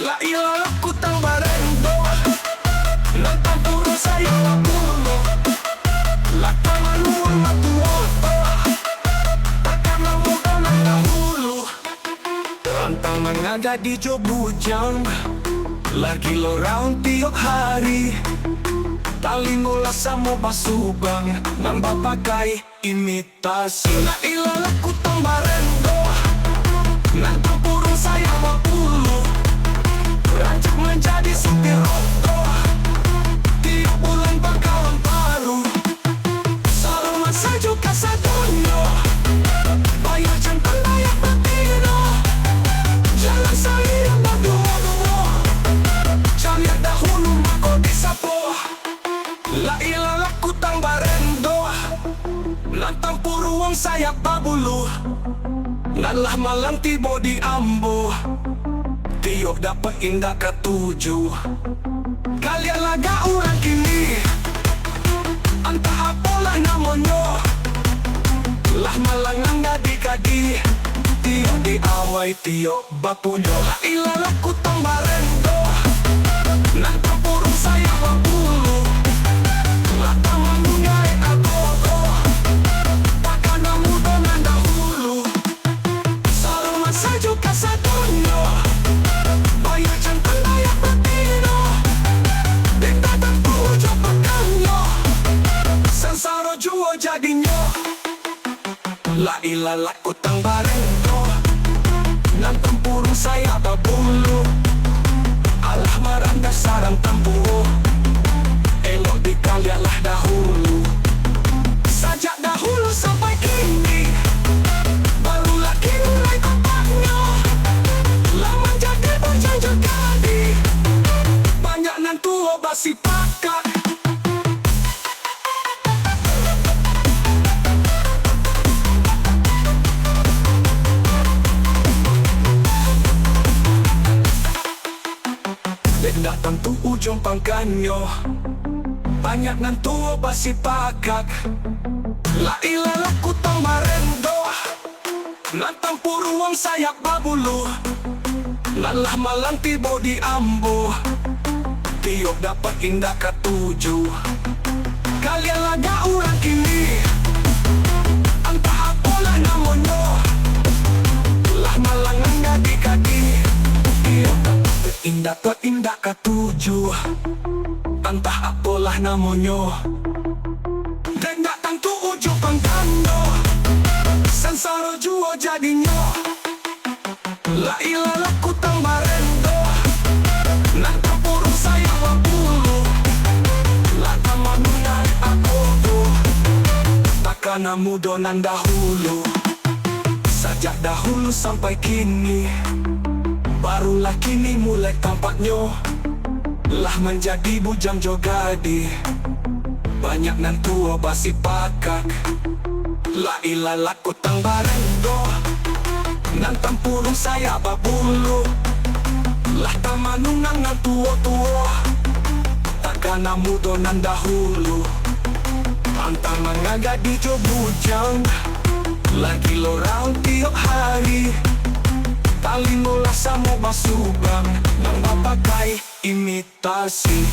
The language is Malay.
La ilaha kutang barendo Nantang puro saya wapulo La kamaluan matuoto Takkan muda ng nahulu Antang mga gadi jo bujang Lagi lo round tiap hari Tali mula sama basubang Nambah pakai imitasi La ilaha kutang barendo Nantang puro saya wapulo Rancak menjadi supir auto Tiap bulan bakalan baru Salaman saja kasadonyo Bayar jantan layak batino Jalan saya berdua Cari dahulu mako disapo La ilaha kutang barendo Nantang puruang sayap babulu Nalah malang tibo di ambo Tiok dapat indah ketujuh Kalian laga orang kini Entah apalah namanya Lah malang angga di kaki Tiok di awai tiok bapunya La ilaha kutang barendo Nantang purung saya wapulu La taman mungai agogo Takkan muda nan dahulu Salaman saja kasadonyo Bayar jantan layak batino Dek datang pujo pekanyo Sensara jua jadinya La ilaha kutang barendo Nantang purung saya babulu Alah maranda sarang tampuh Elok dikalialah dahulu Sajak dahulu sampai kini Barulah kini mulai kompaknya Lama jadi berjanji gadi Banyak nan tua basi pakat Dek datang tu ujung pangkanyo Banyak nan tua basi pakat La ilaha kutang barendo Nantang puruang sayap babulu Nalah malang tibo di ambo Tiok dapat indah ketujuh Kalian laga orang kini Entah apalah namanya Lah malang angga di kaki Tiok dapat indah ketujuh Entah apalah namanya Dan datang tu ujung pangkando Sensara jua jadinya La ilaha kutang barendo Nantang purung saya wapulu La taman munai agogo Takkan muda nan dahulu Sajak dahulu sampai kini Barulah kini mulai tampaknya Lah menjadi bujang jogadi Banyak nan tua basi pakak La ilaha kutang barendo Nantang purung saya babulu Lah tamanunang nan tua-tua Takkan muda nan dahulu Antang mga gadi jo bujang Lagi lo round tiap hari Tali mula sama basubang Nang pakai imitasi